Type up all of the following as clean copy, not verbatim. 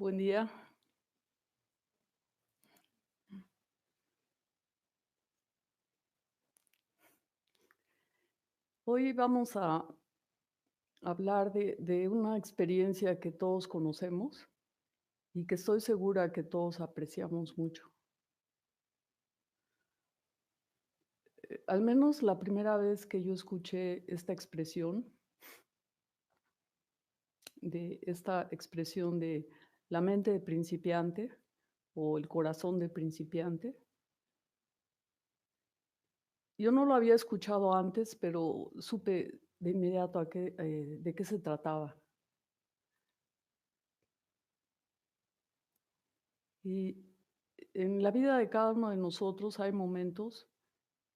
Buen día. Hoy vamos a hablar de una experiencia que todos conocemos y que estoy segura que todos apreciamos mucho. Al menos la primera vez que yo escuché esta expresión de la mente de principiante o el corazón de principiante, yo no lo había escuchado antes, pero supe de inmediato de qué se trataba. Y en la vida de cada uno de nosotros hay momentos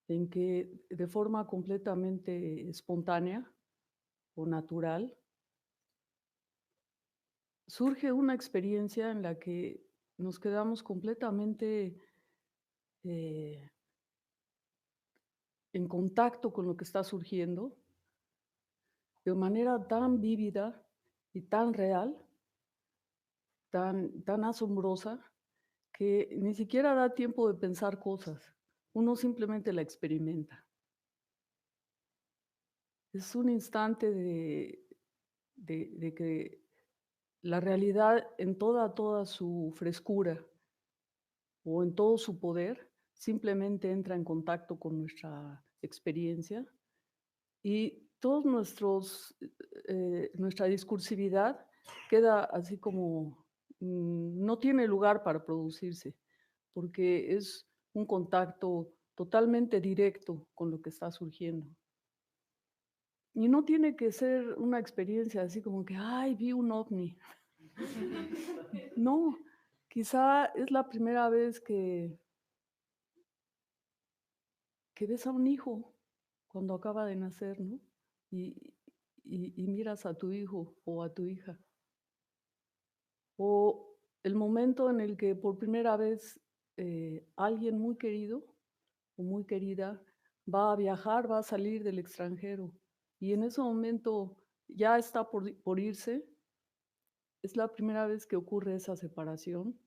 en que de forma completamente espontánea o natural surge una experiencia en la que nos quedamos completamente eh, en contacto con lo que está surgiendo de manera tan vívida y tan real, tan asombrosa, que ni siquiera da tiempo de pensar cosas. Uno simplemente la experimenta. Es un instante de que la realidad en toda su frescura o en todo su poder simplemente entra en contacto con nuestra experiencia y nuestra discursividad queda así como no tiene lugar para producirse, porque es un contacto totalmente directo con lo que está surgiendo. Y no tiene que ser una experiencia así como que, ay, vi un ovni. No, quizá es la primera vez que ves a un hijo cuando acaba de nacer, ¿no? Y, y miras a tu hijo o a tu hija. O el momento en el que por primera vez alguien muy querido o muy querida va a viajar, va a salir del extranjero. Y en ese momento ya está por irse. Es la primera vez que ocurre esa separación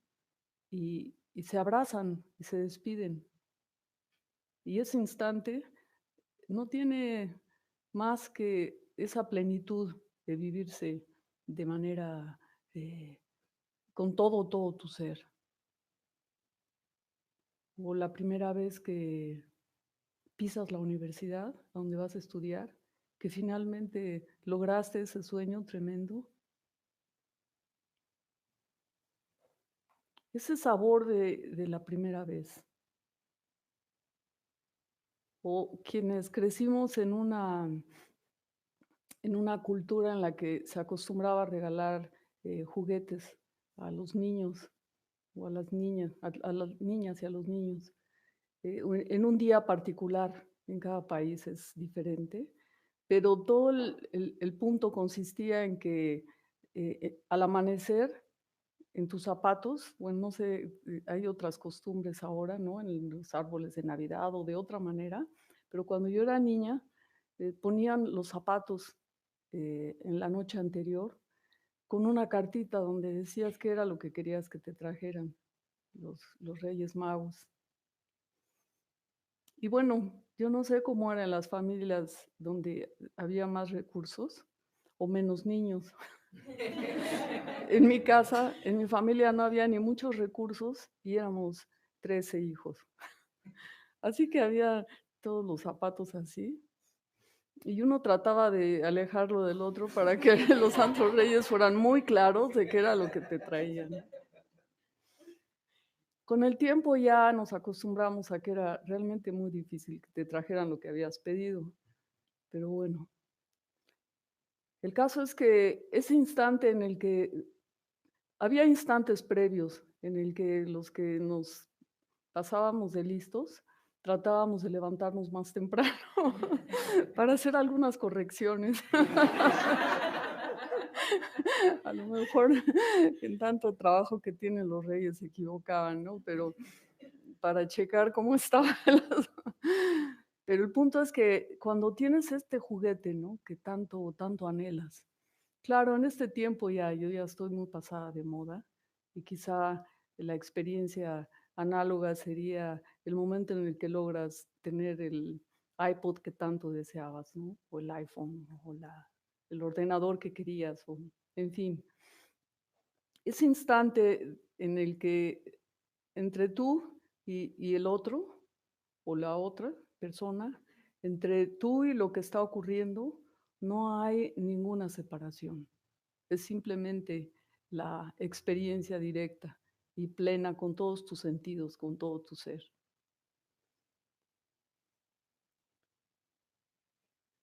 y se abrazan y se despiden. Y ese instante no tiene más que esa plenitud de vivirse de manera con todo tu ser. O la primera vez que pisas la universidad, a donde vas a estudiar, que finalmente lograste ese sueño tremendo. Ese sabor de la primera vez. O quienes crecimos en una cultura en la que se acostumbraba a regalar juguetes a los niños o a las niñas y a los niños, en un día particular, en cada país es diferente, pero todo el punto consistía en que al amanecer en tus zapatos, bueno, no sé, hay otras costumbres ahora, ¿no? En los árboles de Navidad o de otra manera, pero cuando yo era niña, ponían los zapatos en la noche anterior con una cartita donde decías qué era lo que querías que te trajeran los Reyes Magos. Y bueno, yo no sé cómo eran las familias donde había más recursos o menos niños. En mi casa, en mi familia no había ni muchos recursos y éramos 13 hijos. Así que había todos los zapatos así y uno trataba de alejarlo del otro para que los santos reyes fueran muy claros de qué era lo que te traían. Con el tiempo ya nos acostumbramos a que era realmente muy difícil que te trajeran lo que habías pedido, pero bueno. El caso es que ese instante en el que había instantes previos en el que los que nos pasábamos de listos, tratábamos de levantarnos más temprano para hacer algunas correcciones. A lo mejor en tanto trabajo que tienen los reyes se equivocaban, ¿no? Pero para checar cómo estaba el Pero el punto es que cuando tienes este juguete, ¿no? Que tanto anhelas. Claro, en este tiempo yo ya estoy muy pasada de moda Y quizá la experiencia análoga sería el momento en el que logras tener el iPod que tanto deseabas, ¿no? O el iPhone, o el ordenador que querías, o en fin. Ese instante en el que entre tú y el otro, o la otra persona, entre tú y lo que está ocurriendo, no hay ninguna separación. Es simplemente la experiencia directa y plena con todos tus sentidos, con todo tu ser.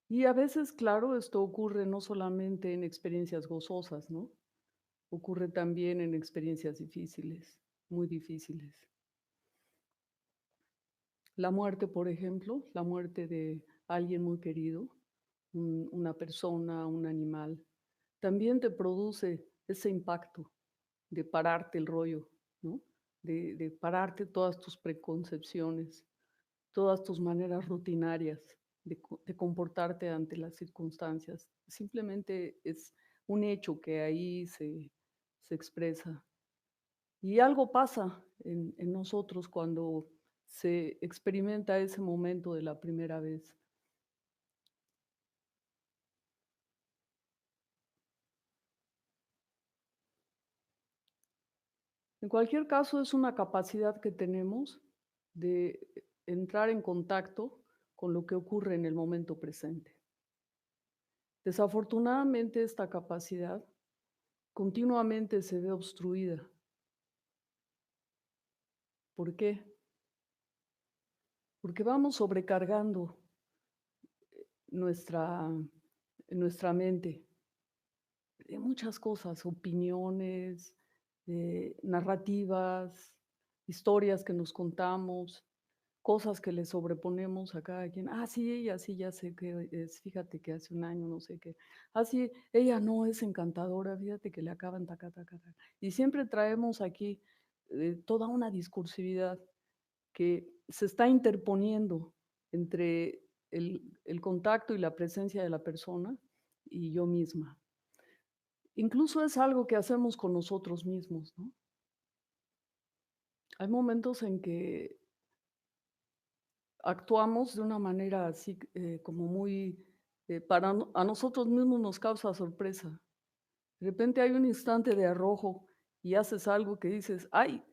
Y a veces, claro, esto ocurre no solamente en experiencias gozosas, ¿no? Ocurre también en experiencias difíciles, muy difíciles. La muerte, por ejemplo, la muerte de alguien muy querido, una persona, un animal, también te produce ese impacto de pararte el rollo, ¿no? De pararte todas tus preconcepciones, todas tus maneras rutinarias de comportarte ante las circunstancias. Simplemente es un hecho que ahí se expresa. Y algo pasa en nosotros cuando se experimenta ese momento de la primera vez. En cualquier caso, es una capacidad que tenemos de entrar en contacto con lo que ocurre en el momento presente. Desafortunadamente, esta capacidad continuamente se ve obstruida. ¿Por qué? Porque vamos sobrecargando nuestra, nuestra mente de muchas cosas, opiniones, narrativas, historias que nos contamos, cosas que le sobreponemos a cada quien. Ah, sí, ella sí, ya sé que es, fíjate que hace un año, no sé qué. Ah, sí, ella no es encantadora, fíjate que le acaban taca, taca, taca. Y siempre traemos aquí toda una discursividad que se está interponiendo entre el contacto y la presencia de la persona y yo misma. Incluso es algo que hacemos con nosotros mismos, ¿no? Hay momentos en que actuamos de una manera así, como muy, a nosotros mismos nos causa sorpresa. De repente hay un instante de arrojo y haces algo que dices, ay,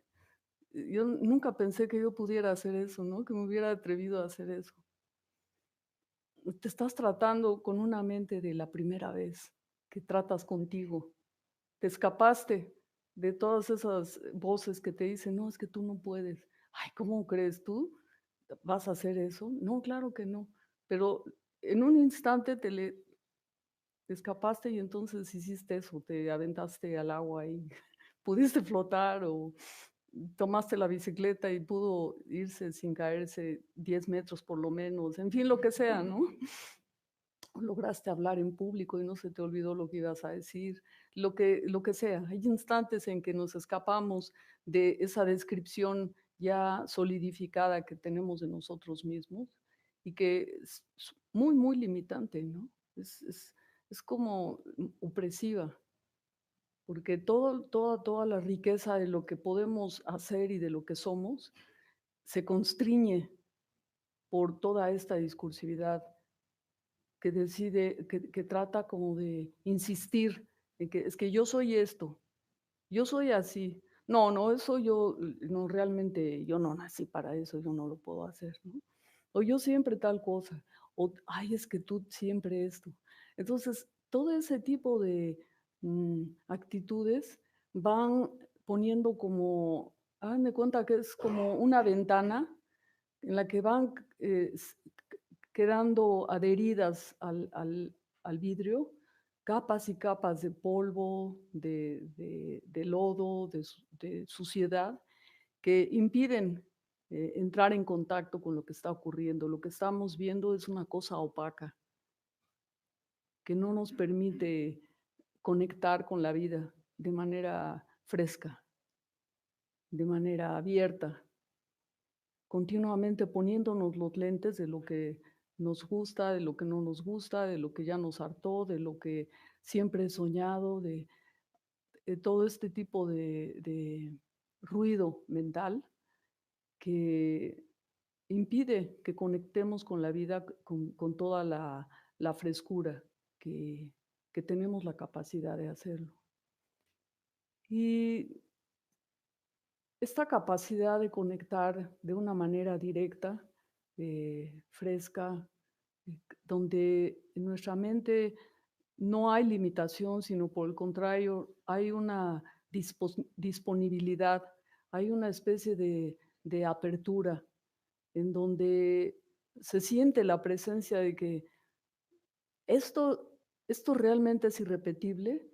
yo nunca pensé que yo pudiera hacer eso, ¿no? Que me hubiera atrevido a hacer eso. Te estás tratando con una mente de la primera vez que tratas contigo. Te escapaste de todas esas voces que te dicen, no, es que tú no puedes. Ay, ¿cómo crees tú? ¿Vas a hacer eso? No, claro que no. Pero en un instante te escapaste y entonces hiciste eso, te aventaste al agua y pudiste flotar o tomaste la bicicleta y pudo irse sin caerse 10 metros por lo menos, en fin, lo que sea, ¿no? Lograste hablar en público y no se te olvidó lo que ibas a decir, lo que sea. Hay instantes en que nos escapamos de esa descripción ya solidificada que tenemos de nosotros mismos y que es muy, muy limitante, ¿no? Es como opresiva, porque toda la riqueza de lo que podemos hacer y de lo que somos se constriñe por toda esta discursividad que decide, que trata como de insistir en que es que yo soy esto, yo soy así. No, no, eso yo, no, realmente yo no nací para eso, yo no lo puedo hacer, ¿no? O yo siempre tal cosa, o ay, es que tú siempre esto. Entonces, todo ese tipo de actitudes van poniendo como, háganme cuenta que es como una ventana en la que van quedando adheridas al vidrio capas y capas de polvo, de lodo, de suciedad, que impiden entrar en contacto con lo que está ocurriendo. Lo que estamos viendo es una cosa opaca que no nos permite conectar con la vida de manera fresca, de manera abierta, continuamente poniéndonos los lentes de lo que nos gusta, de lo que no nos gusta, de lo que ya nos hartó, de lo que siempre he soñado, todo este tipo de ruido mental que impide que conectemos con la vida con toda la frescura que, que tenemos la capacidad de hacerlo. Y esta capacidad de conectar de una manera directa, fresca, donde en nuestra mente no hay limitación, sino por el contrario, hay una disponibilidad, hay una especie de apertura en donde se siente la presencia de que esto, esto realmente es irrepetible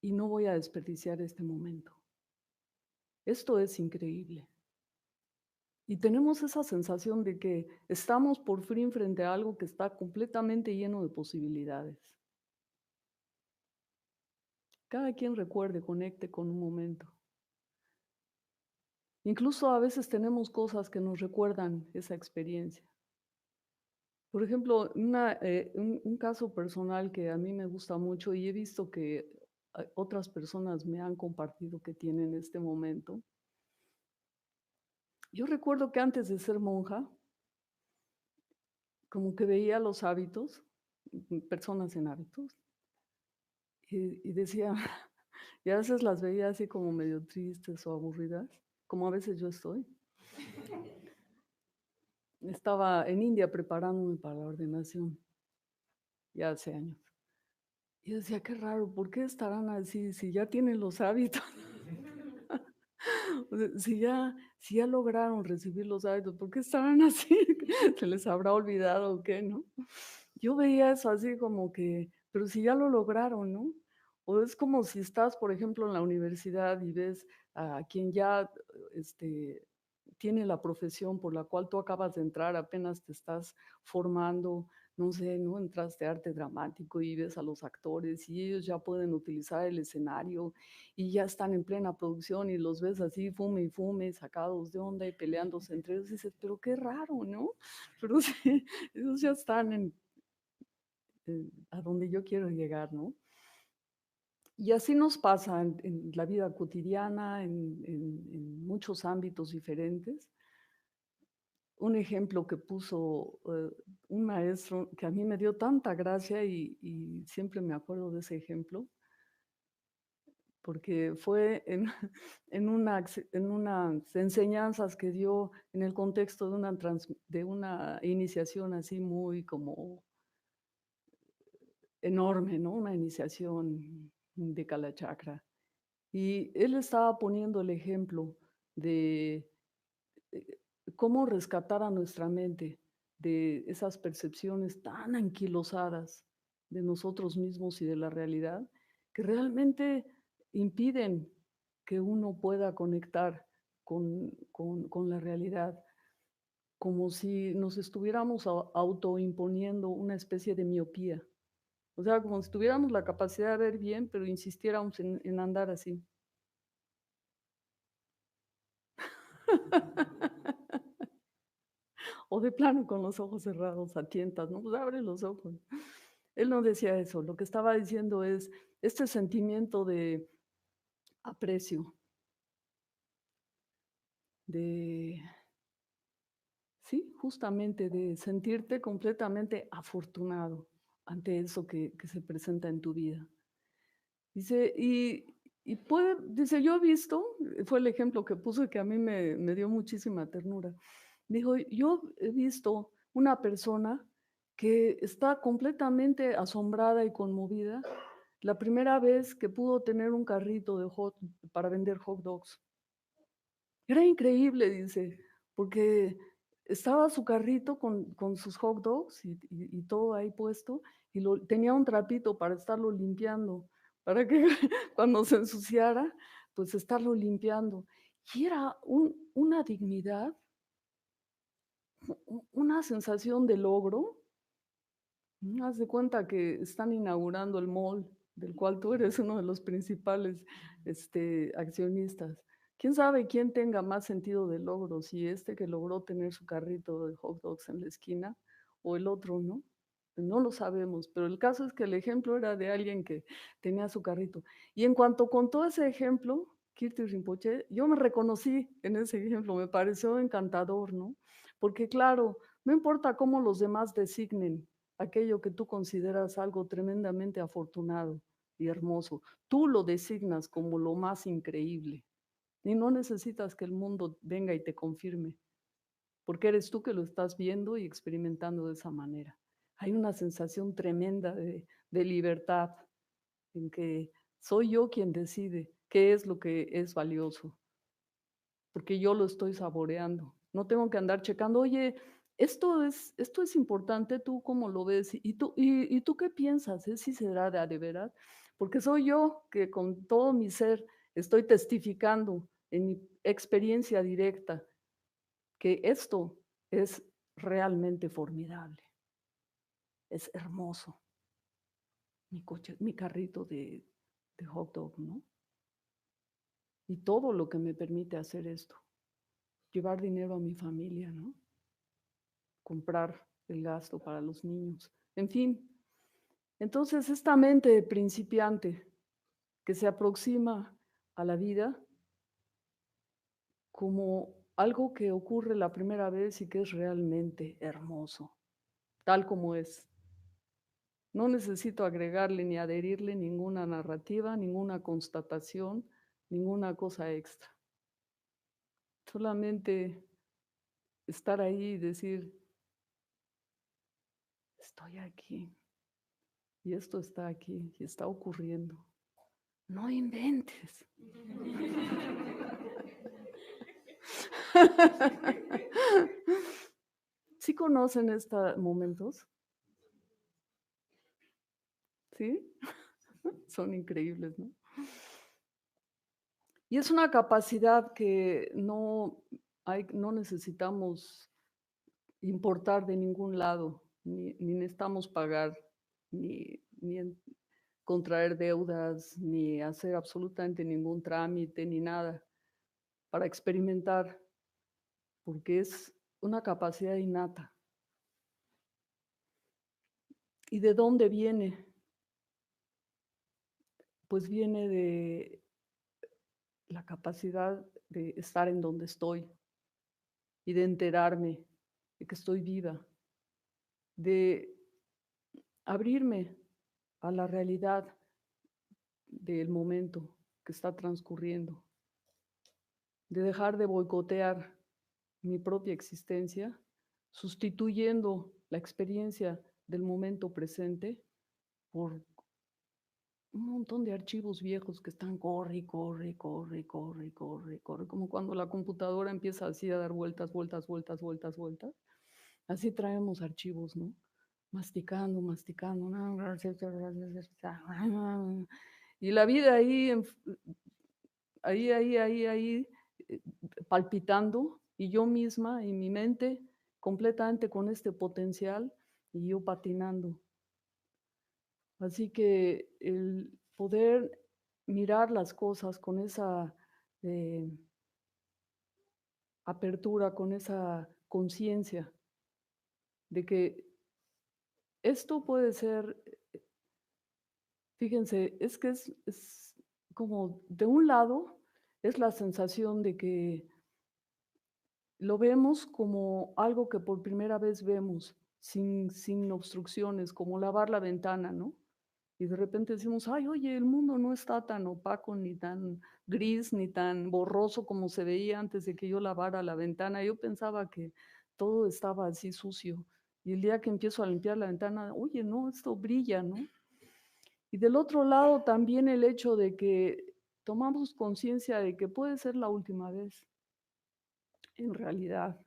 y no voy a desperdiciar este momento. Esto es increíble. Y tenemos esa sensación de que estamos por fin frente a algo que está completamente lleno de posibilidades. Cada quien recuerde, conecte con un momento. Incluso a veces tenemos cosas que nos recuerdan esa experiencia. Por ejemplo, un caso personal que a mí me gusta mucho y he visto que otras personas me han compartido que tienen este momento. Yo recuerdo que antes de ser monja, como que veía los hábitos, personas en hábitos, y decía, y a veces las veía así como medio tristes o aburridas, como a veces yo estoy. Estaba en India preparándome para la ordenación, ya hace años. Y yo decía, qué raro, ¿por qué estarán así si ya tienen los hábitos? O sea, si ya lograron recibir los hábitos, ¿por qué estarán así? ¿Se les habrá olvidado o qué, no? Yo veía eso así como que, pero si ya lo lograron, ¿no? O es como si estás, por ejemplo, en la universidad y ves a quien ya, este, tiene la profesión por la cual tú acabas de entrar, apenas te estás formando, no sé, ¿no? Entraste a arte dramático y ves a los actores y ellos ya pueden utilizar el escenario y ya están en plena producción y los ves así, fume y fume, sacados de onda y peleándose entre ellos y dices, pero qué raro, ¿no? Pero sí, ellos ya están a donde yo quiero llegar, ¿no? Y así nos pasa en la vida cotidiana, en muchos ámbitos diferentes. Un ejemplo que puso un maestro que a mí me dio tanta gracia y siempre me acuerdo de ese ejemplo, porque fue en unas enseñanzas que dio en el contexto de una iniciación así muy como enorme, ¿no? Una iniciación de Kalachakra. Y él estaba poniendo el ejemplo de eh, cómo rescatar a nuestra mente de esas percepciones tan anquilosadas de nosotros mismos y de la realidad, que realmente impiden que uno pueda conectar con la realidad, como si nos estuviéramos autoimponiendo una especie de miopía. O sea, como si tuviéramos la capacidad de ver bien, pero insistiéramos en andar así. O de plano con los ojos cerrados a tientas, ¿no? Pues abre los ojos. Él no decía eso, lo que estaba diciendo es este sentimiento de aprecio, de, sí, justamente de sentirte completamente afortunado ante eso que se presenta en tu vida. Dice, dice, yo he visto, fue el ejemplo que puso que a mí me dio muchísima ternura. Dijo, yo he visto una persona que está completamente asombrada y conmovida la primera vez que pudo tener un carrito para vender hot dogs. Era increíble, dice, porque estaba su carrito con sus hot dogs y todo ahí puesto, y tenía un trapito para estarlo limpiando, para que cuando se ensuciara, pues estarlo limpiando. Y era una dignidad, una sensación de logro. Haz de cuenta que están inaugurando el mall, del cual tú eres uno de los principales accionistas. ¿Quién sabe quién tenga más sentido de logro? Si este que logró tener su carrito de hot dogs en la esquina o el otro, ¿no? No lo sabemos, pero el caso es que el ejemplo era de alguien que tenía su carrito. Y en cuanto contó ese ejemplo, Kirti Rinpoche, yo me reconocí en ese ejemplo, me pareció encantador, ¿no? Porque claro, no importa cómo los demás designen aquello que tú consideras algo tremendamente afortunado y hermoso, tú lo designas como lo más increíble y no necesitas que el mundo venga y te confirme, porque eres tú que lo estás viendo y experimentando de esa manera. Hay una sensación tremenda de libertad en que soy yo quien decide qué es lo que es valioso, porque yo lo estoy saboreando. No tengo que andar checando, oye, esto es importante, ¿tú cómo lo ves? ¿Y tú qué piensas? ¿Si será de a de veras? Porque soy yo que con todo mi ser estoy testificando en mi experiencia directa que esto es realmente formidable, es hermoso, mi coche, mi carrito de hot dog, ¿no? Y todo lo que me permite hacer esto, llevar dinero a mi familia, ¿no? Comprar el gasto para los niños, en fin. Entonces, esta mente de principiante que se aproxima a la vida como algo que ocurre la primera vez y que es realmente hermoso, tal como es. No necesito agregarle ni adherirle ninguna narrativa, ninguna constatación, ninguna cosa extra. Solamente estar ahí y decir, estoy aquí y esto está aquí y está ocurriendo. No inventes. ¿Sí conocen estos momentos? ¿Sí? Son increíbles, ¿no? Y es una capacidad que no necesitamos importar de ningún lado, ni necesitamos pagar, ni contraer deudas, ni hacer absolutamente ningún trámite, ni nada, para experimentar, porque es una capacidad innata. ¿Y de dónde viene? Pues viene de la capacidad de estar en donde estoy y de enterarme de que estoy viva, de abrirme a la realidad del momento que está transcurriendo, de dejar de boicotear mi propia existencia, sustituyendo la experiencia del momento presente por un montón de archivos viejos que están corre y corre, corre, corre, corre, corre, como cuando la computadora empieza así a dar vueltas, vueltas, vueltas, vueltas, vueltas. Así traemos archivos, ¿no? Masticando, masticando. Y la vida ahí, ahí, eh, palpitando, y yo misma y mi mente completamente con este potencial y yo patinando. Así que el poder mirar las cosas con esa eh, apertura, con esa conciencia de que esto puede ser, fíjense, es que es como de un lado es la sensación de que lo vemos como algo que por primera vez vemos, sin obstrucciones, como lavar la ventana, ¿no? Y de repente decimos, ay, oye, el mundo no está tan opaco, ni tan gris, ni tan borroso como se veía antes de que yo lavara la ventana. Yo pensaba que todo estaba así sucio. Y el día que empiezo a limpiar la ventana, oye, no, esto brilla, ¿no? Y del otro lado también el hecho de que tomamos conciencia de que puede ser la última vez, en realidad.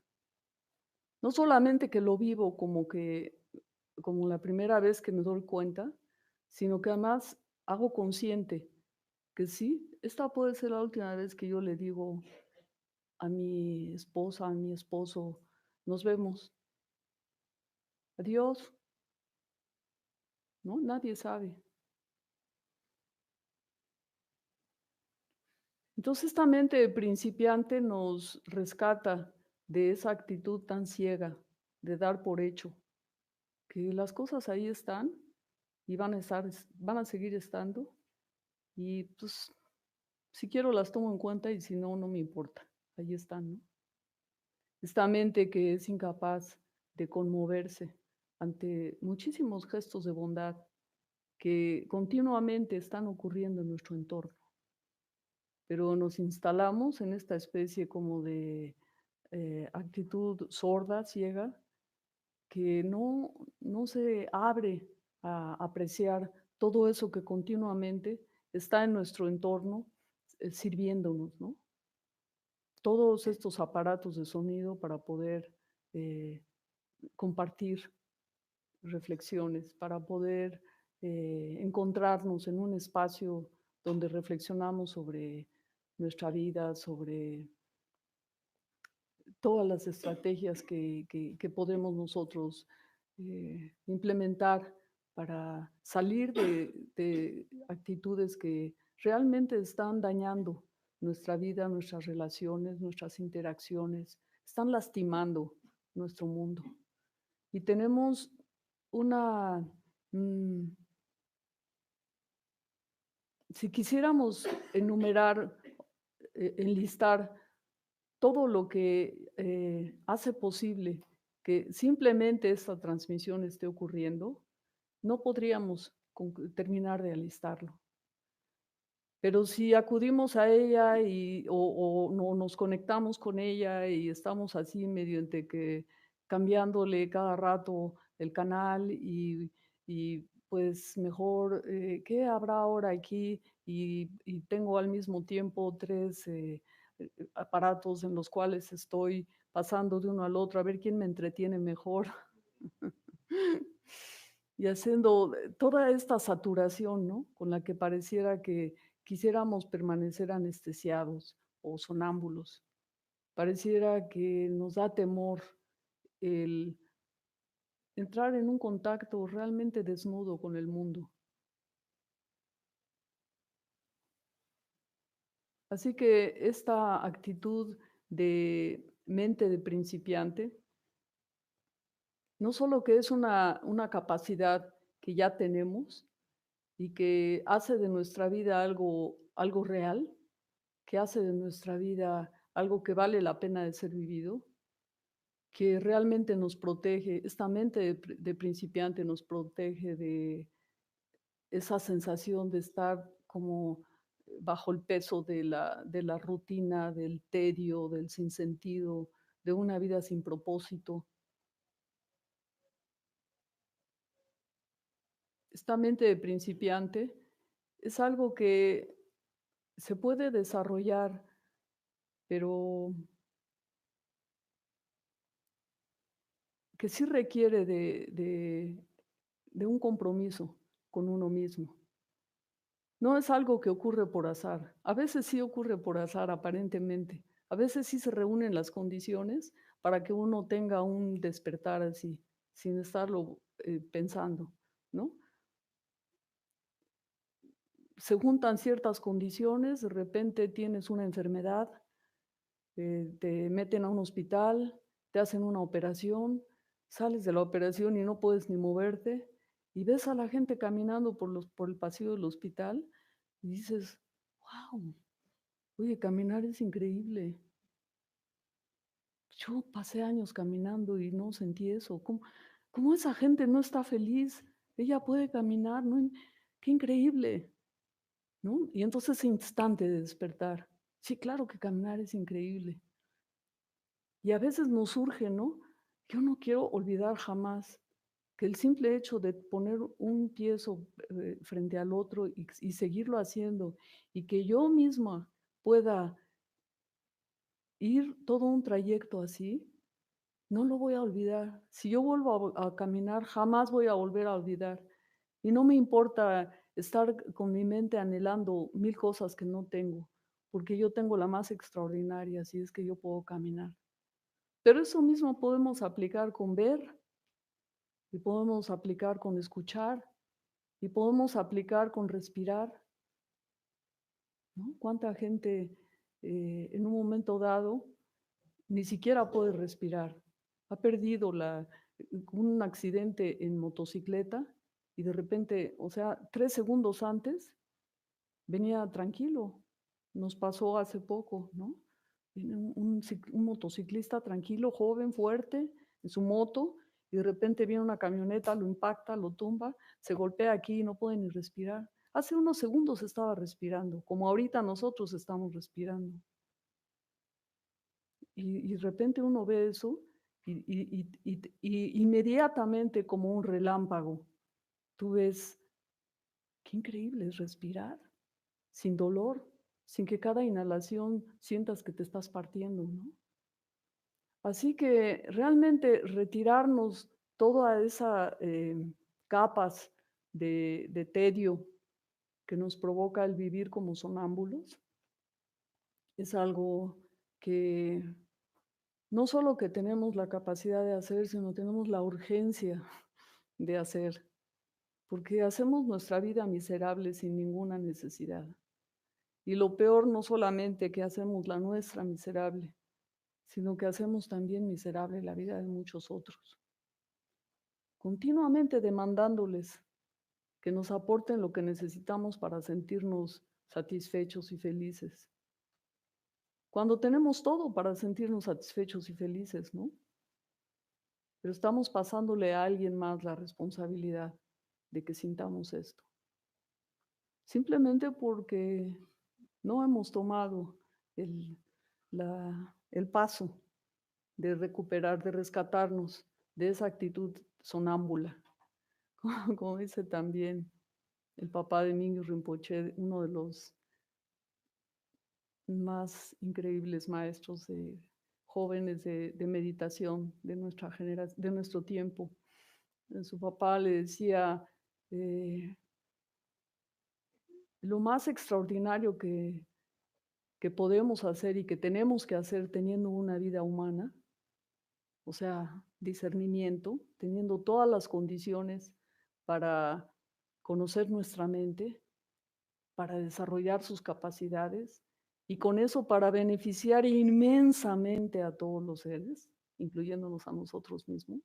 No solamente que lo vivo como la primera vez que me doy cuenta, sino que además hago consciente que sí, esta puede ser la última vez que yo le digo a mi esposa, a mi esposo, nos vemos, adiós, ¿no? Nadie sabe. Entonces esta mente de principiante nos rescata de esa actitud tan ciega de dar por hecho que las cosas ahí están y van a seguir estando y, pues, si quiero las tomo en cuenta y si no, no me importa. Ahí están, ¿no? Esta mente que es incapaz de conmoverse ante muchísimos gestos de bondad que continuamente están ocurriendo en nuestro entorno, pero nos instalamos en esta especie como de actitud sorda, ciega, que no se abre a apreciar todo eso que continuamente está en nuestro entorno sirviéndonos, ¿no? Todos estos aparatos de sonido para poder eh, compartir reflexiones, para poder encontrarnos en un espacio donde reflexionamos sobre nuestra vida, sobre todas las estrategias que podemos nosotros implementar para salir de actitudes que realmente están dañando nuestra vida, nuestras relaciones, nuestras interacciones, están lastimando nuestro mundo. Y tenemos una, mm, si quisiéramos enumerar, enlistar todo lo que hace posible que simplemente esta transmisión esté ocurriendo, no podríamos terminar de alistarlo. Pero si acudimos a ella o no nos conectamos con ella y estamos así medio entre que cambiándole cada rato el canal y pues mejor, ¿qué habrá ahora aquí? Y tengo al mismo tiempo 3 aparatos en los cuales estoy pasando de uno al otro a ver quién me entretiene mejor. Y haciendo toda esta saturación, ¿no? Con la que pareciera que quisiéramos permanecer anestesiados o sonámbulos. Pareciera que nos da temor el entrar en un contacto realmente desnudo con el mundo. Así que esta actitud de mente de principiante, no solo que es una capacidad que ya tenemos y que hace de nuestra vida algo real, que hace de nuestra vida algo que vale la pena de ser vivido, que realmente nos protege, esta mente de principiante nos protege de esa sensación de estar como bajo el peso de la rutina, del tedio, del sinsentido, de una vida sin propósito. Esta mente de principiante es algo que se puede desarrollar, pero que sí requiere de un compromiso con uno mismo. No es algo que ocurre por azar. A veces sí ocurre por azar, aparentemente. A veces sí se reúnen las condiciones para que uno tenga un despertar así, sin estarlo pensando, ¿no? Se juntan ciertas condiciones, de repente tienes una enfermedad, te meten a un hospital, te hacen una operación, sales de la operación y no puedes ni moverte, y ves a la gente caminando por el pasillo del hospital y dices, wow, oye, caminar es increíble. Yo pasé años caminando y no sentí eso. ¿Cómo esa gente no está feliz? Ella puede caminar, ¿no? Qué increíble, ¿no? Y entonces ese instante de despertar. Sí, claro que caminar es increíble. Y a veces nos surge, ¿no? Yo no quiero olvidar jamás que el simple hecho de poner un pie frente al otro y seguirlo haciendo y que yo misma pueda ir todo un trayecto así, no lo voy a olvidar. Si yo vuelvo a caminar, jamás voy a volver a olvidar. Y no me importa estar con mi mente anhelando 1000 cosas que no tengo, porque yo tengo la más extraordinaria, si es que yo puedo caminar. Pero eso mismo podemos aplicar con ver, y podemos aplicar con escuchar, y podemos aplicar con respirar, ¿no? ¿Cuánta gente en un momento dado ni siquiera puede respirar? Ha perdido un accidente en motocicleta y de repente, o sea, 3 segundos antes venía tranquilo. Nos pasó hace poco, ¿no? Viene un motociclista tranquilo, joven, fuerte, en su moto, y de repente viene una camioneta, lo impacta, lo tumba, se golpea aquí y no puede ni respirar. Hace unos segundos estaba respirando, como ahorita nosotros estamos respirando. Y de repente uno ve eso y inmediatamente como un relámpago, tú ves qué increíble es respirar sin dolor, sin que cada inhalación sientas que te estás partiendo, ¿no? Así que realmente retirarnos toda esa capas de tedio que nos provoca el vivir como sonámbulos es algo que no solo que tenemos la capacidad de hacer, sino tenemos la urgencia de hacer, porque hacemos nuestra vida miserable sin ninguna necesidad. Y lo peor no solamente que hacemos la nuestra miserable, sino que hacemos también miserable la vida de muchos otros, continuamente demandándoles que nos aporten lo que necesitamos para sentirnos satisfechos y felices. Cuando tenemos todo para sentirnos satisfechos y felices, ¿no? Pero estamos pasándole a alguien más la responsabilidad de que sintamos esto. Simplemente porque no hemos tomado el, el paso de recuperar, de rescatarnos de esa actitud sonámbula. Como dice también el papá de Mingyur Rinpoche, uno de los más increíbles maestros de jóvenes de meditación de nuestra generación, de nuestro tiempo. Su papá le decía, lo más extraordinario que podemos hacer y que tenemos que hacer teniendo una vida humana, o sea, discernimiento, teniendo todas las condiciones para conocer nuestra mente, para desarrollar sus capacidades y con eso para beneficiar inmensamente a todos los seres, incluyéndonos a nosotros mismos.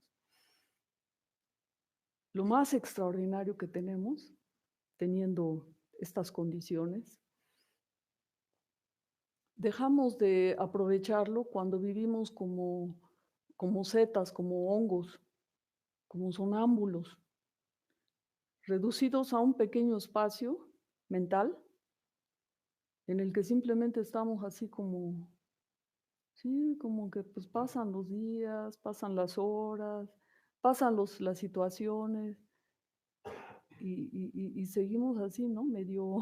Lo más extraordinario que tenemos, teniendo estas condiciones, dejamos de aprovecharlo cuando vivimos como setas, como hongos, como sonámbulos, reducidos a un pequeño espacio mental en el que simplemente estamos así como, sí, como que pues pasan los días, pasan las horas, pasan las situaciones y seguimos así, ¿no? Medio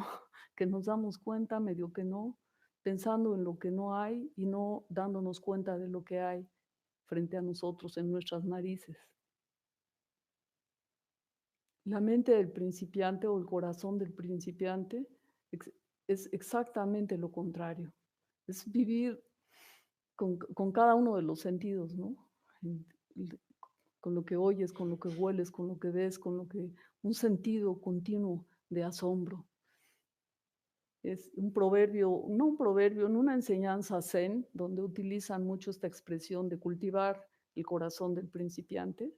que nos damos cuenta, medio que no, pensando en lo que no hay y no dándonos cuenta de lo que hay frente a nosotros en nuestras narices. La mente del principiante o el corazón del principiante es exactamente lo contrario. Es vivir con cada uno de los sentidos, ¿no? Con lo que oyes, con lo que hueles, con lo que ves, con lo que un sentido continuo de asombro. Es un proverbio, no un proverbio, en una enseñanza zen, donde utilizan mucho esta expresión de cultivar el corazón del principiante,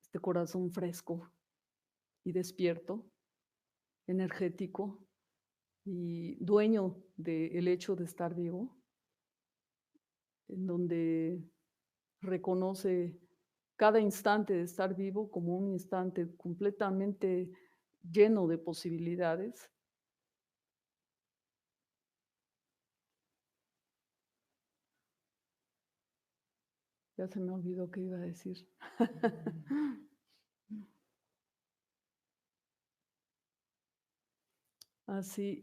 este corazón fresco y despierto, energético y dueño del hecho de estar vivo, en donde reconoce cada instante de estar vivo como un instante completamente lleno de posibilidades. Ya se me olvidó qué iba a decir. Así,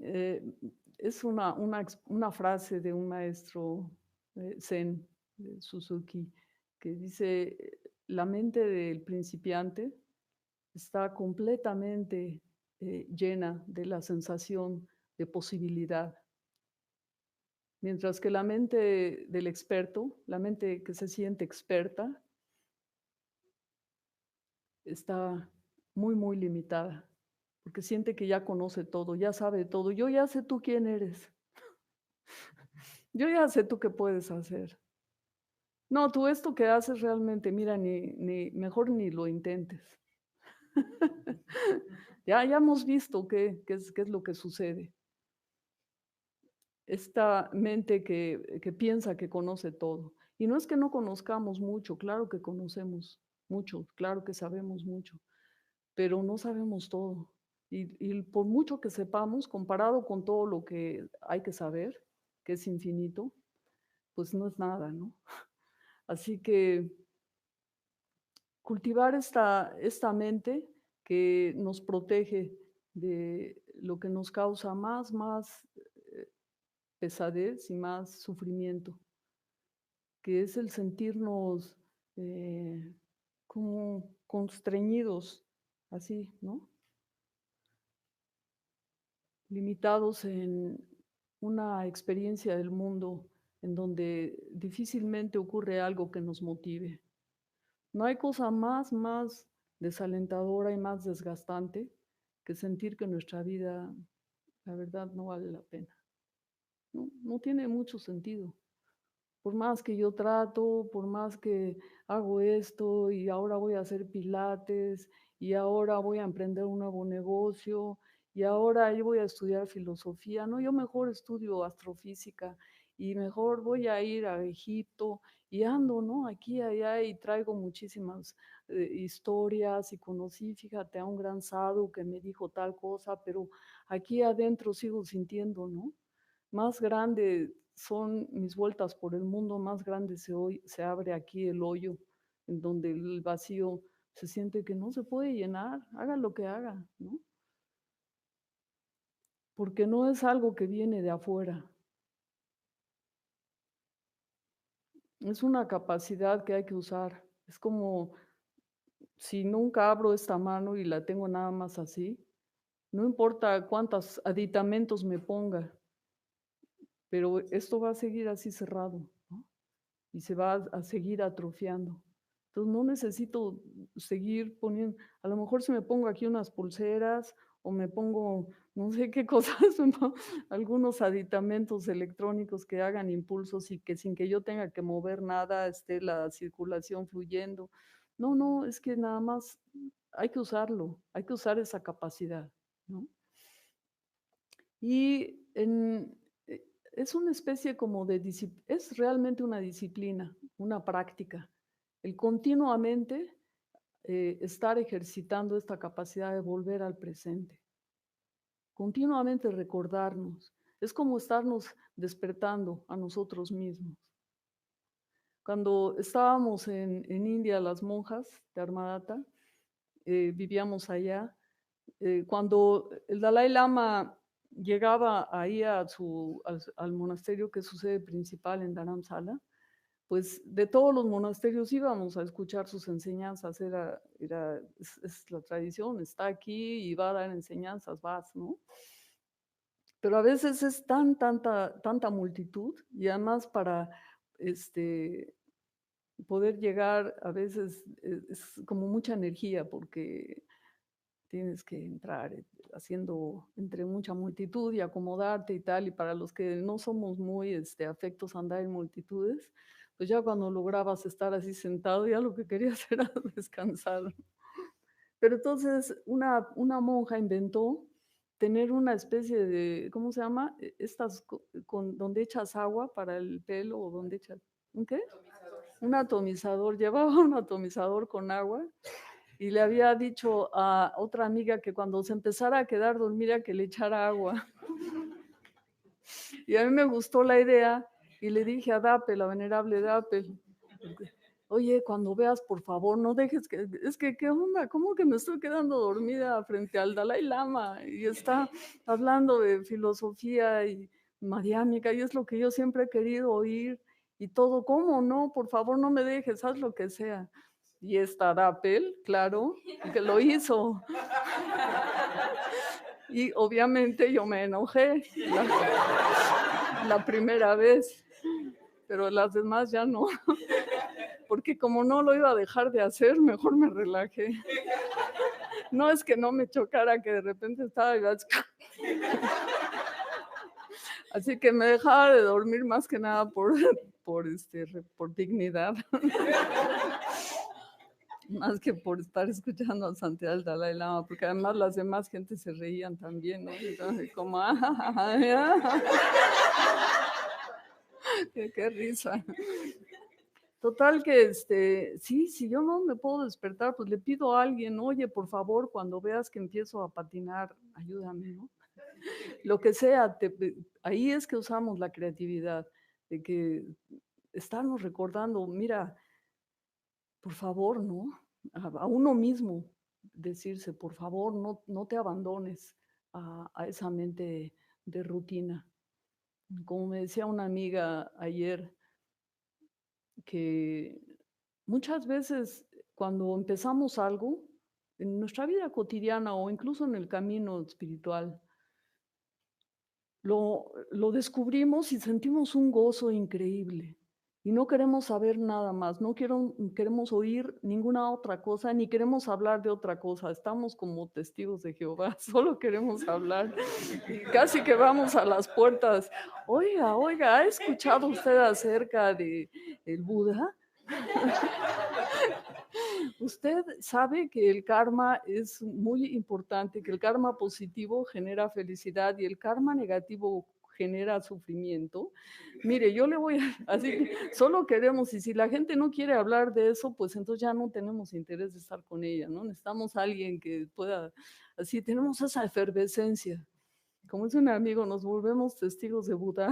es una frase de un maestro zen, de Suzuki, que dice, la mente del principiante está completamente llena de la sensación de posibilidad, mientras que la mente del experto, la mente que se siente experta, está muy, muy limitada, porque siente que ya conoce todo, ya sabe todo. Yo ya sé tú quién eres, yo ya sé tú qué puedes hacer. No, tú esto que haces realmente, mira, ni mejor ni lo intentes. Ya hemos visto qué es lo que sucede. Esta mente que piensa que conoce todo. Y no es que no conozcamos mucho, claro que conocemos mucho, claro que sabemos mucho, pero no sabemos todo. Y por mucho que sepamos, comparado con todo lo que hay que saber, que es infinito, pues no es nada, ¿no? Así que cultivar esta mente que nos protege de lo que nos causa más pesadez y más sufrimiento, que es el sentirnos como constreñidos, así, ¿no? Limitados en una experiencia del mundo en donde difícilmente ocurre algo que nos motive. No hay cosa más desalentadora y más desgastante que sentir que nuestra vida, la verdad, no vale la pena. No tiene mucho sentido. Por más que yo trato, por más que hago esto y ahora voy a hacer pilates y ahora voy a emprender un nuevo negocio y ahora yo voy a estudiar filosofía, no, yo mejor estudio astrofísica y mejor voy a ir a Egipto y ando, ¿no? Aquí, allá y traigo muchísimas historias y conocí, fíjate, a un gran sadhu que me dijo tal cosa, pero aquí adentro sigo sintiendo, ¿no? Más grande son mis vueltas por el mundo, más grande se abre aquí el hoyo, en donde el vacío se siente que no se puede llenar, haga lo que haga, ¿no? Porque no es algo que viene de afuera, es una capacidad que hay que usar. Es como si nunca abro esta mano y la tengo nada más así, no importa cuántos aditamentos me ponga, pero esto va a seguir así cerrado, ¿no? Y se va a seguir atrofiando. Entonces no necesito seguir poniendo, a lo mejor si me pongo aquí unas pulseras o me pongo no sé qué cosas, ¿no? Algunos aditamentos electrónicos que hagan impulsos y que sin que yo tenga que mover nada esté la circulación fluyendo. No, es que nada más hay que usarlo, hay que usar esa capacidad, ¿no? Y es una especie como de es realmente una disciplina, una práctica, el continuamente estar ejercitando esta capacidad de volver al presente, continuamente recordarnos. Es como estarnos despertando a nosotros mismos. Cuando estábamos en India, las monjas de Armadata, vivíamos allá. Cuando el Dalai Lama llegaba ahí al monasterio que es su sede principal en Dharamsala, pues de todos los monasterios íbamos a escuchar sus enseñanzas, es la tradición, está aquí y va a dar enseñanzas, vas, ¿no? Pero a veces es tanta multitud y además para este, poder llegar, a veces es como mucha energía porque tienes que entrar haciendo entre mucha multitud y acomodarte y tal, y para los que no somos muy afectos a andar en multitudes, pues ya cuando lograbas estar así sentado, ya lo que querías era descansar. Pero entonces una monja inventó tener una especie de, ¿cómo se llama? Estas donde echas agua para el pelo o donde echas, ¿un qué? Un atomizador, llevaba un atomizador con agua y le había dicho a otra amiga que cuando se empezara a quedar dormida que le echara agua. Y a mí me gustó la idea y le dije a Dape, la venerable Dape, oye, cuando veas, por favor, no dejes que, es que, ¿qué onda? ¿Cómo que me estoy quedando dormida frente al Dalai Lama? Y está hablando de filosofía y mariánica, y es lo que yo siempre he querido oír, y todo, ¿cómo no? Por favor, no me dejes, haz lo que sea. Y está Dapel, claro, que lo hizo. Y obviamente yo me enojé la primera vez, pero las demás ya no. Porque como no lo iba a dejar de hacer, mejor me relajé. No es que no me chocara, que de repente estaba... Así que me dejaba de dormir más que nada por dignidad, más que por estar escuchando a santidad del Dalai Lama, porque además las demás gente se reían también, ¿no? Entonces, como, qué risa. Total que, sí, si yo no me puedo despertar, pues le pido a alguien, oye, por favor, cuando veas que empiezo a patinar, ayúdame, ¿no? Lo que sea, ahí es que usamos la creatividad, de que estarnos recordando, mira, por favor, ¿no? A uno mismo decirse, por favor, no te abandones a esa mente de rutina. Como me decía una amiga ayer, que muchas veces cuando empezamos algo en nuestra vida cotidiana o incluso en el camino espiritual, lo descubrimos y sentimos un gozo increíble. Y no queremos saber nada más, no queremos oír ninguna otra cosa, ni queremos hablar de otra cosa. Estamos como testigos de Jehová, solo queremos hablar. Y casi que vamos a las puertas. Oiga, oiga, ¿ha escuchado usted acerca de el Buda? Usted sabe que el karma es muy importante, que el karma positivo genera felicidad y el karma negativo genera sufrimiento. Mire, yo le voy a, así que solo queremos, y si la gente no quiere hablar de eso, pues entonces ya no tenemos interés de estar con ella, ¿no? Necesitamos a alguien que pueda, así tenemos esa efervescencia. Como es un amigo, nos volvemos testigos de Buda.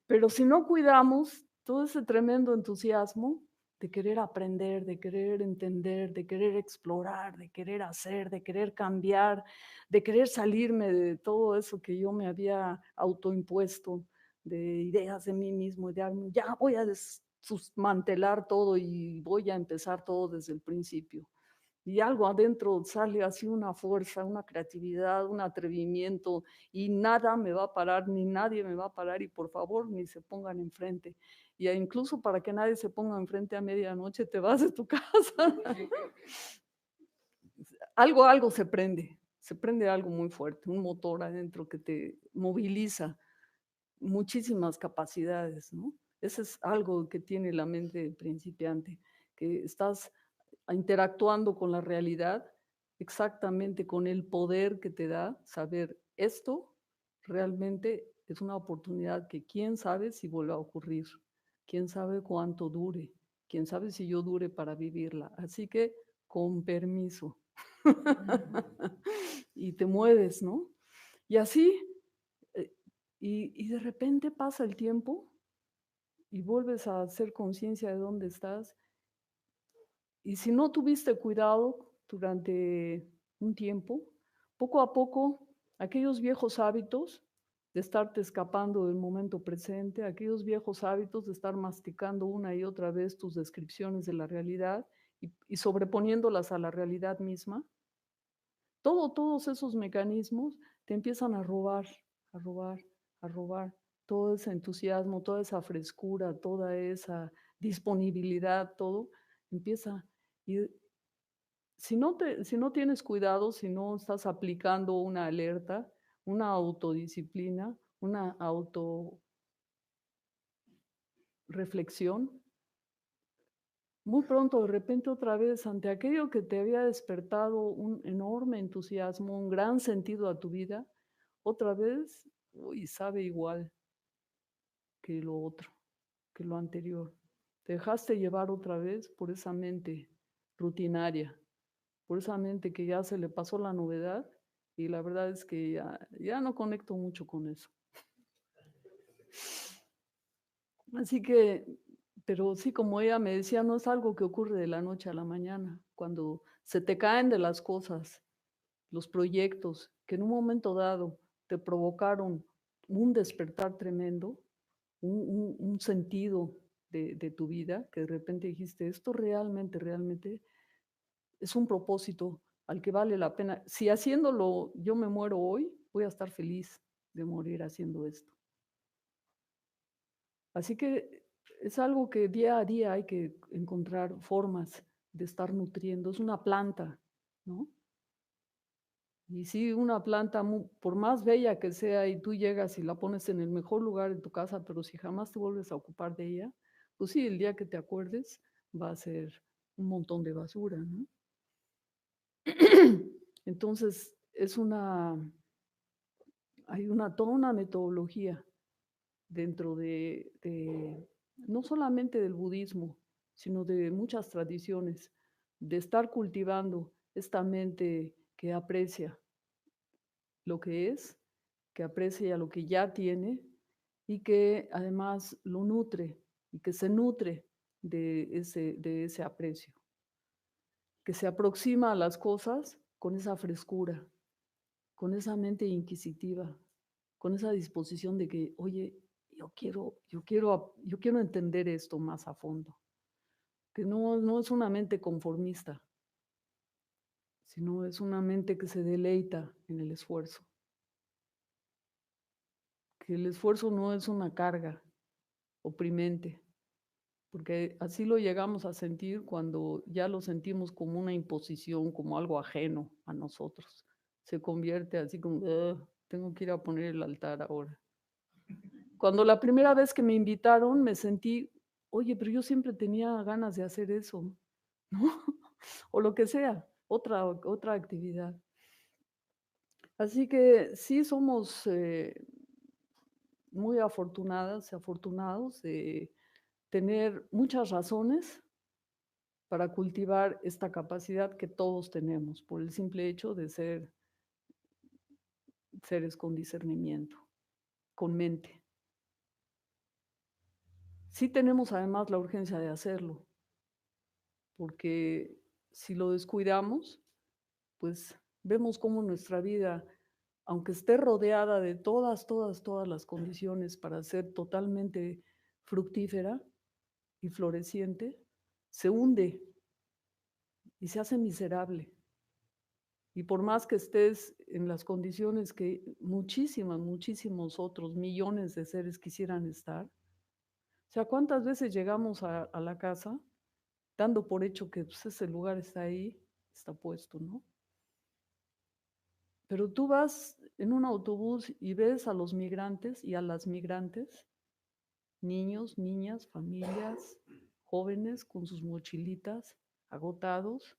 Pero si no cuidamos todo ese tremendo entusiasmo de querer aprender, de querer entender, de querer explorar, de querer hacer, de querer cambiar, de querer salirme de todo eso que yo me había autoimpuesto, de ideas de mí mismo, ya voy a desmantelar todo y voy a empezar todo desde el principio. Y algo adentro sale así una fuerza, una creatividad, un atrevimiento y nada me va a parar, ni nadie me va a parar y por favor ni se pongan enfrente. Y incluso para que nadie se ponga enfrente a medianoche te vas de tu casa. Algo se prende algo muy fuerte, un motor adentro que te moviliza muchísimas capacidades, ¿no? Eso es algo que tiene la mente principiante, que estás interactuando con la realidad exactamente con el poder que te da saber esto realmente es una oportunidad que quién sabe si vuelva a ocurrir, quién sabe cuánto dure, quién sabe si yo dure para vivirla. Así que con permiso. Y te mueves, ¿no? Y así, eh, y de repente pasa el tiempo y vuelves a hacer conciencia de dónde estás. Y si no tuviste cuidado durante un tiempo, poco a poco, aquellos viejos hábitos de estarte escapando del momento presente, aquellos viejos hábitos de estar masticando una y otra vez tus descripciones de la realidad y sobreponiéndolas a la realidad misma, todos esos mecanismos te empiezan a robar, a robar, a robar todo ese entusiasmo, toda esa frescura, toda esa disponibilidad, todo empieza. Y si no tienes cuidado, si no estás aplicando una alerta, una autodisciplina, una autorreflexión, muy pronto, de repente otra vez, ante aquello que te había despertado un enorme entusiasmo, un gran sentido a tu vida, otra vez, uy, sabe igual que lo otro, que lo anterior. Te dejaste llevar otra vez por esa mente rutinaria, por esa mente que ya se le pasó la novedad y la verdad es que ya no conecto mucho con eso. Así que, pero sí, como ella me decía, no es algo que ocurre de la noche a la mañana. Cuando se te caen de las cosas, los proyectos que en un momento dado te provocaron un despertar tremendo, un sentido de tu vida, que de repente dijiste, esto realmente es un propósito al que vale la pena. Si haciéndolo yo me muero hoy, voy a estar feliz de morir haciendo esto. Así que es algo que día a día hay que encontrar formas de estar nutriendo. Es una planta, ¿no? Y sí, una planta, por más bella que sea, y tú llegas y la pones en el mejor lugar en tu casa, pero si jamás te vuelves a ocupar de ella, pues sí, el día que te acuerdes va a ser un montón de basura, ¿no? Entonces, hay toda una metodología dentro no solamente del budismo, sino de muchas tradiciones, de estar cultivando esta mente que aprecia lo que es, que aprecia lo que ya tiene y que además lo nutre y que se nutre de ese aprecio, que se aproxima a las cosas con esa frescura, con esa mente inquisitiva, con esa disposición de que, oye, yo quiero entender esto más a fondo, que no es una mente conformista, sino es una mente que se deleita en el esfuerzo, que el esfuerzo no es una carga oprimente, porque así lo llegamos a sentir cuando ya lo sentimos como una imposición, como algo ajeno a nosotros. Se convierte así como, "Ugh, tengo que ir a poner el altar ahora". Cuando la primera vez que me invitaron me sentí, oye, pero yo siempre tenía ganas de hacer eso, ¿no? O lo que sea, otra actividad. Así que sí somos muy afortunadas y afortunados de tener muchas razones para cultivar esta capacidad que todos tenemos por el simple hecho de ser seres con discernimiento, con mente. Sí tenemos además la urgencia de hacerlo, porque si lo descuidamos, pues vemos cómo nuestra vida, aunque esté rodeada de todas las condiciones para ser totalmente fructífera y floreciente, se hunde y se hace miserable. Y por más que estés en las condiciones que muchísimos otros millones de seres quisieran estar, o sea, ¿cuántas veces llegamos a la casa dando por hecho que pues, ese lugar está ahí, está puesto, ¿no? Pero tú vas en un autobús y ves a los migrantes y a las migrantes, niños, niñas, familias, jóvenes con sus mochilitas, agotados,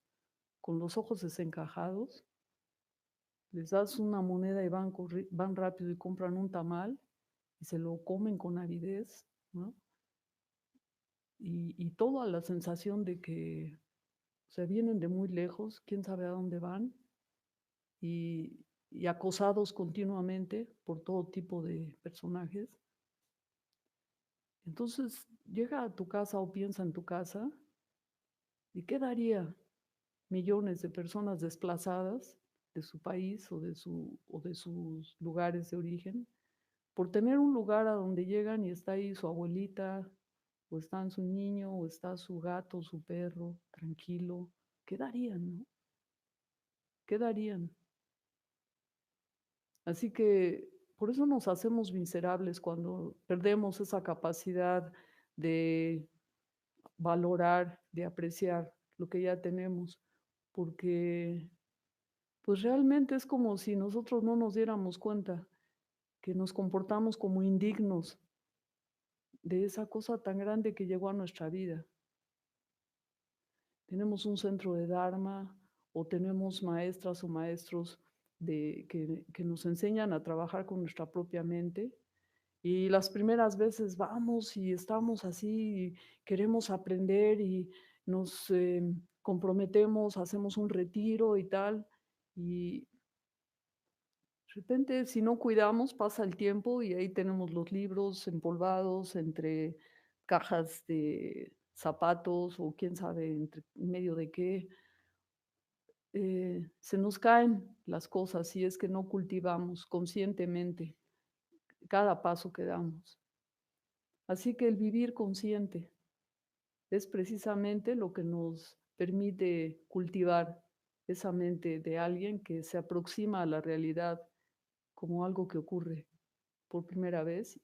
con los ojos desencajados. Les das una moneda y van rápido y compran un tamal y se lo comen con avidez, ¿no? Y toda la sensación de que, o sea, vienen de muy lejos, quién sabe a dónde van, y, y acosados continuamente por todo tipo de personajes. Entonces llega a tu casa o piensa en tu casa y ¿qué daría millones de personas desplazadas de su país o de sus lugares de origen por tener un lugar a donde llegan y está ahí su abuelita, o está su niño, o está su gato, su perro, tranquilo? ¿Qué darían, no? ¿Qué darían? Así que por eso nos hacemos miserables cuando perdemos esa capacidad de valorar, de apreciar lo que ya tenemos, porque pues realmente es como si nosotros no nos diéramos cuenta que nos comportamos como indignos de esa cosa tan grande que llegó a nuestra vida. Tenemos un centro de Dharma o tenemos maestras o maestros que nos enseñan a trabajar con nuestra propia mente. Y las primeras veces vamos y estamos así, y queremos aprender y nos comprometemos, hacemos un retiro y tal. Y de repente, si no cuidamos, pasa el tiempo y ahí tenemos los libros empolvados entre cajas de zapatos o quién sabe entre medio de qué. Se nos caen las cosas si es que no cultivamos conscientemente cada paso que damos. Así que el vivir consciente es precisamente lo que nos permite cultivar esa mente de alguien que se aproxima a la realidad como algo que ocurre por primera vez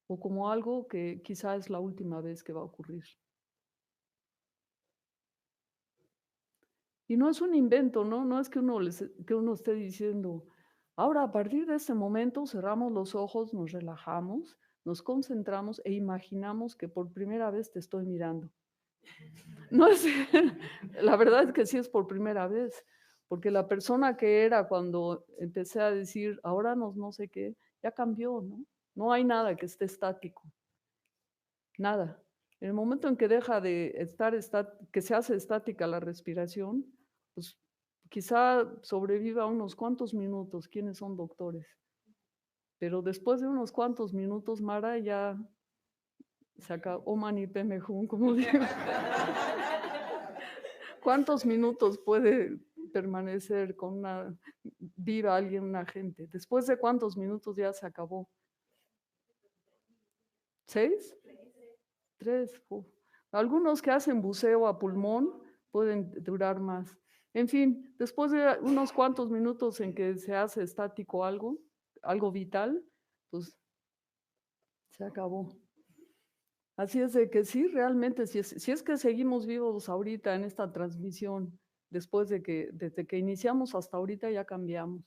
o como algo que quizá es la última vez que va a ocurrir. Y no es un invento, ¿no? No es que uno esté diciendo, ahora a partir de este momento cerramos los ojos, nos relajamos, nos concentramos e imaginamos que por primera vez te estoy mirando. No es, la verdad es que sí es por primera vez, porque la persona que era cuando empecé a decir, ahora no sé qué, ya cambió, ¿no? No hay nada que esté estático, nada. En el momento en que deja de estar, que se hace estática la respiración, pues quizá sobreviva unos cuantos minutos, quienes son doctores, pero después de unos cuantos minutos, Mara, ya se acabó, oh mani padme hum, como digo. ¿Cuántos minutos puede permanecer con una viva alguien, una gente? Después de cuántos minutos ya se acabó. ¿6? 3. Uf. Algunos que hacen buceo a pulmón pueden durar más. En fin, después de unos cuantos minutos en que se hace estático algo, algo vital, pues se acabó. Así es de que sí, realmente, si es que seguimos vivos ahorita en esta transmisión, desde que iniciamos hasta ahorita ya cambiamos.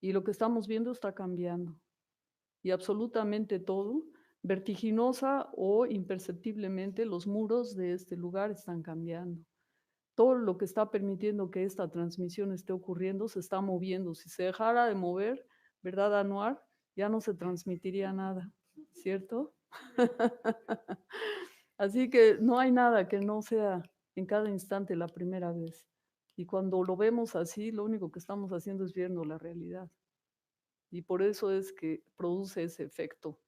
Y lo que estamos viendo está cambiando. Y absolutamente todo, vertiginosa o imperceptiblemente, los muros de este lugar están cambiando. Todo lo que está permitiendo que esta transmisión esté ocurriendo se está moviendo. Si se dejara de mover, ¿verdad, Anuar? Ya no se transmitiría nada, ¿cierto? Así que no hay nada que no sea en cada instante la primera vez. Y cuando lo vemos así, lo único que estamos haciendo es viendo la realidad. Y por eso es que produce ese efecto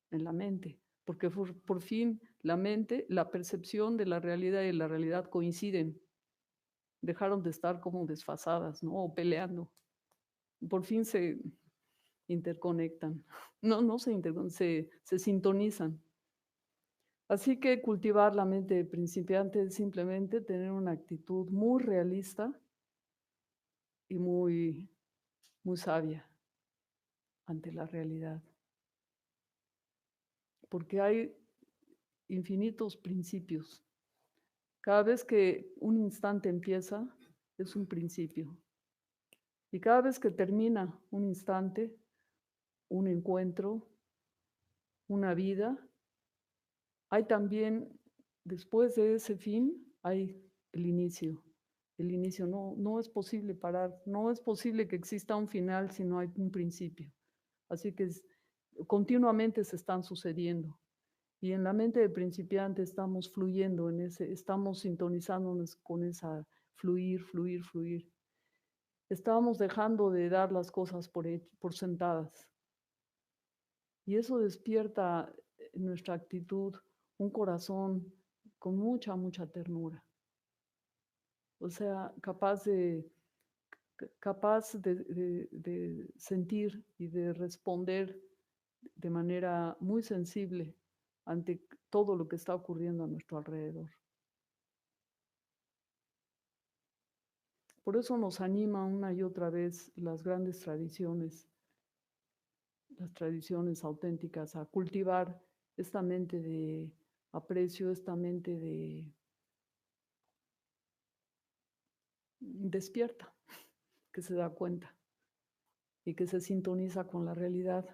en la mente, porque por fin la mente, la percepción de la realidad y la realidad coinciden, dejaron de estar como desfasadas, ¿no? O peleando. Por fin se interconectan. No se interconectan, se sintonizan. Así que cultivar la mente de principiante es simplemente tener una actitud muy realista y muy sabia ante la realidad, porque hay infinitos principios. Cada vez que un instante empieza, es un principio. Y cada vez que termina un instante, un encuentro, una vida, hay también, después de ese fin, hay el inicio. El inicio no es posible parar, no es posible que exista un final si no hay un principio. Así que continuamente se están sucediendo. Y en la mente de principiante estamos fluyendo estamos sintonizándonos con esa fluir, fluir, fluir. Estábamos dejando de dar las cosas por sentadas. Y eso despierta en nuestra actitud un corazón con mucha ternura. O sea, capaz de sentir y de responder de manera muy sensible ante todo lo que está ocurriendo a nuestro alrededor. Por eso nos anima una y otra vez las grandes tradiciones, las tradiciones auténticas, a cultivar esta mente de aprecio, esta mente de despierta, que se da cuenta y que se sintoniza con la realidad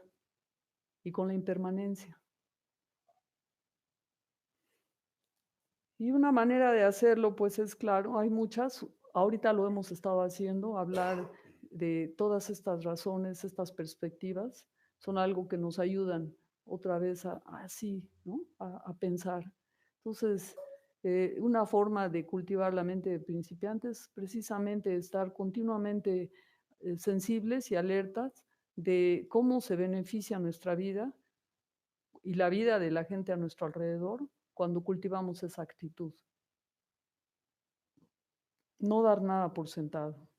y con la impermanencia. Y una manera de hacerlo, pues es claro, hay muchas, ahorita lo hemos estado haciendo, hablar de todas estas razones, estas perspectivas, son algo que nos ayudan otra vez así, ¿no? A pensar. Entonces, una forma de cultivar la mente de principiantes es precisamente estar continuamente sensibles y alertas de cómo se beneficia nuestra vida y la vida de la gente a nuestro alrededor cuando cultivamos esa actitud. No dar nada por sentado,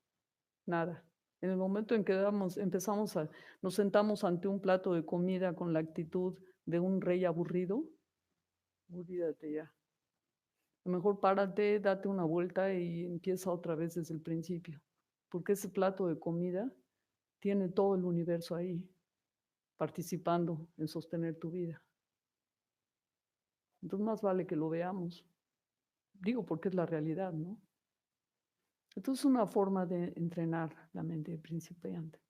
nada. En el momento en que nos sentamos ante un plato de comida con la actitud de un rey aburrido, olvídate ya. A lo mejor párate, date una vuelta y empieza otra vez desde el principio, porque ese plato de comida tiene todo el universo ahí, participando en sostener tu vida. Entonces más vale que lo veamos. Digo porque es la realidad, ¿no? Entonces, una forma de entrenar la mente de principiante.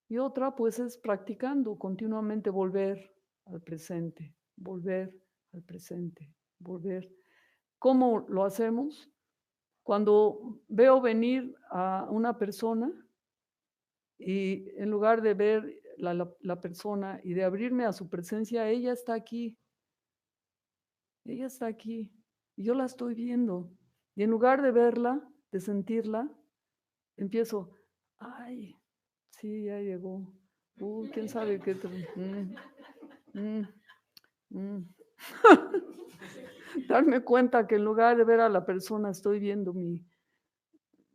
Y otra, pues, es practicando continuamente volver al presente, volver al presente, volver. ¿Cómo lo hacemos? Cuando veo venir a una persona y en lugar de ver la persona y de abrirme a su presencia, ella está aquí y yo la estoy viendo. Y en lugar de verla, de sentirla, empiezo, ay, sí, ya llegó. Quién sabe qué. Mm, mm. Darme cuenta que en lugar de ver a la persona, estoy viendo mi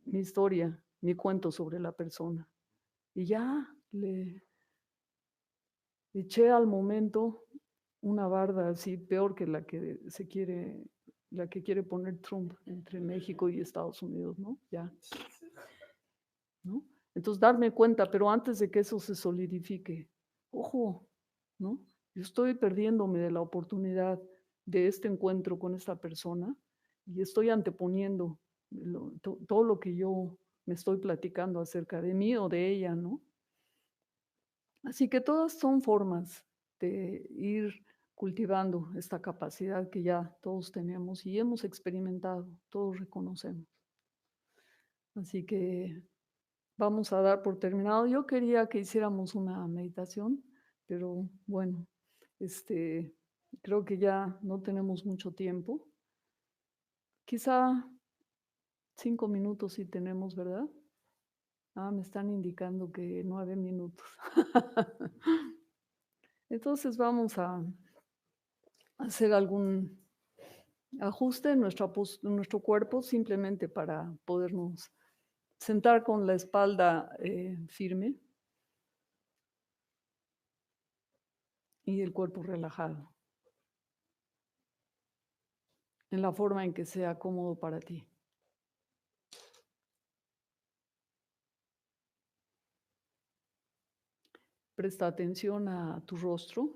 historia, mi cuento sobre la persona. Y ya le eché al momento una barda así peor que la que quiere poner Trump entre México y Estados Unidos, ¿no? Ya, ¿no? Entonces darme cuenta, pero antes de que eso se solidifique, ojo, ¿no? Yo estoy perdiéndome de la oportunidad de este encuentro con esta persona y estoy anteponiendo todo lo que yo me estoy platicando acerca de mí o de ella, ¿no? Así que todas son formas de ir cultivando esta capacidad que ya todos tenemos y hemos experimentado, todos reconocemos. Así que vamos a dar por terminado. Yo quería que hiciéramos una meditación, pero bueno, este, creo que ya no tenemos mucho tiempo. Quizá 5 minutos sí tenemos, ¿verdad? Me están indicando que 9 minutos. Entonces vamos a hacer algún ajuste en nuestro cuerpo simplemente para podernos sentar con la espalda firme y el cuerpo relajado, en la forma en que sea cómodo para ti. Presta atención a tu rostro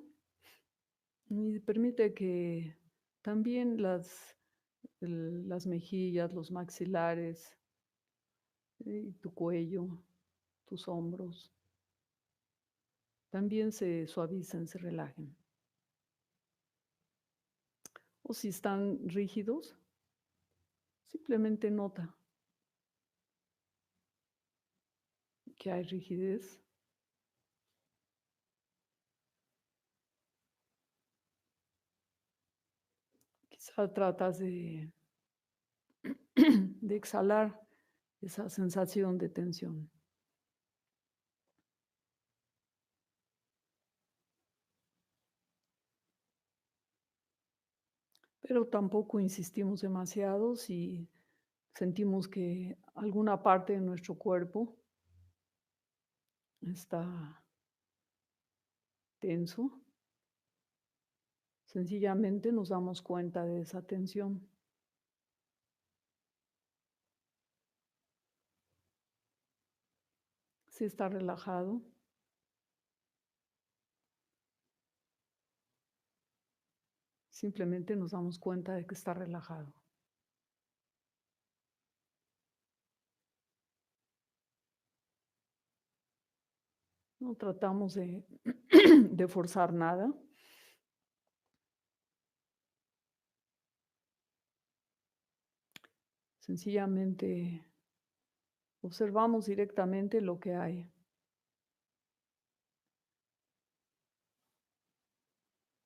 y permite que también las mejillas, los maxilares, tu cuello, tus hombros, también se suavicen, se relajen. O si están rígidos, simplemente nota que hay rigidez. Quizá tratas de exhalar esa sensación de tensión. Pero tampoco insistimos demasiado si sentimos que alguna parte de nuestro cuerpo está tenso. Sencillamente nos damos cuenta de esa tensión. Si está relajado, simplemente nos damos cuenta de que está relajado. No tratamos de forzar nada. Sencillamente observamos directamente lo que hay.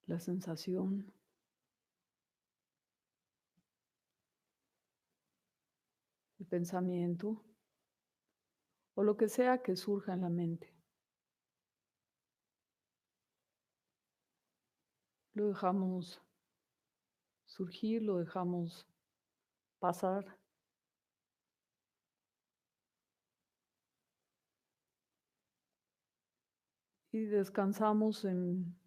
La sensación, el pensamiento o lo que sea que surja en la mente. Lo dejamos surgir, lo dejamos pasar y descansamos en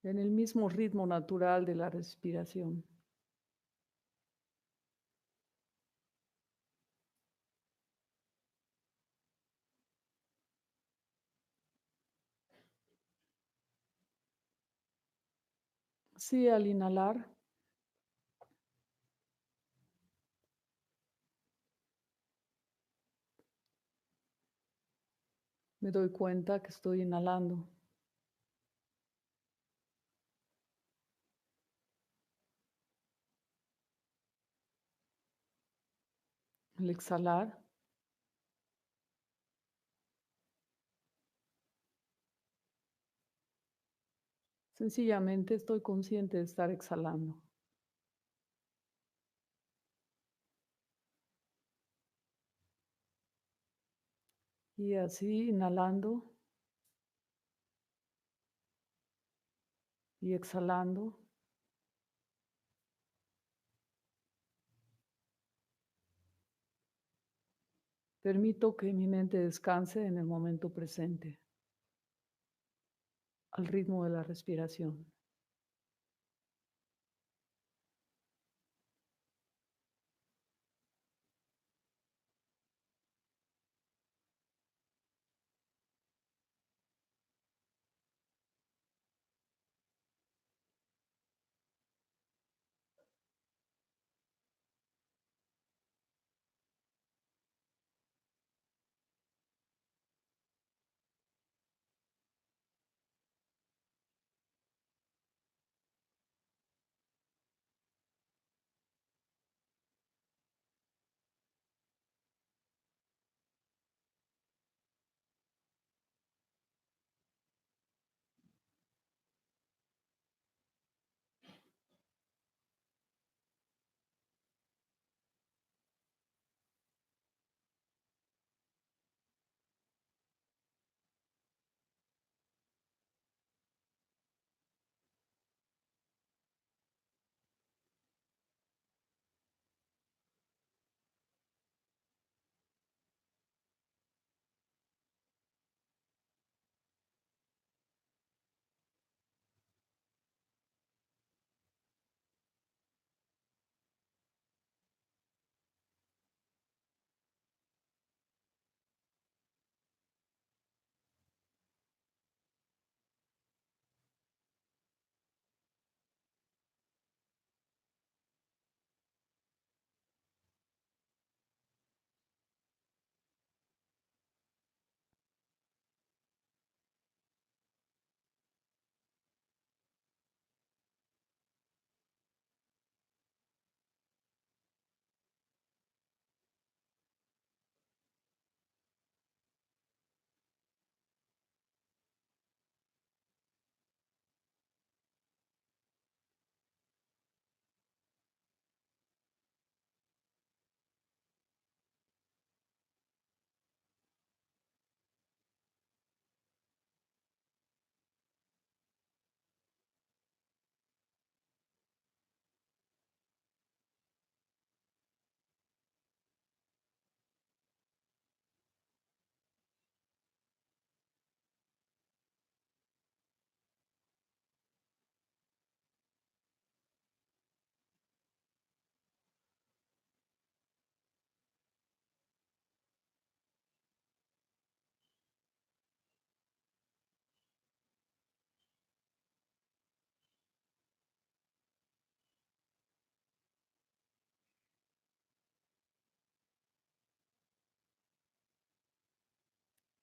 el mismo ritmo natural de la respiración. Sí, al inhalar, Me doy cuenta que estoy inhalando. Al exhalar, sencillamente estoy consciente de estar exhalando. Y así, inhalando y exhalando, permito que mi mente descanse en el momento presente, al ritmo de la respiración.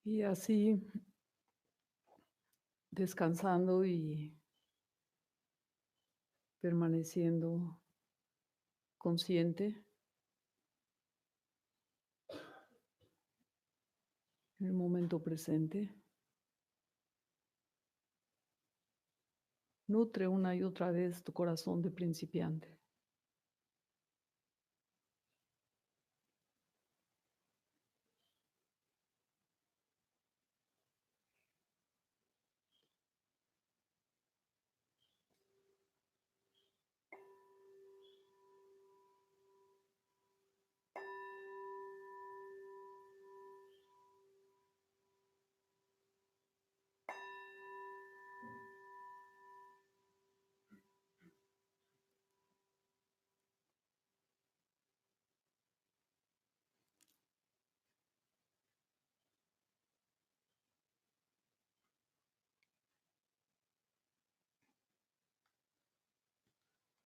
Y así, descansando y permaneciendo consciente en el momento presente, nutre una y otra vez tu corazón de principiante.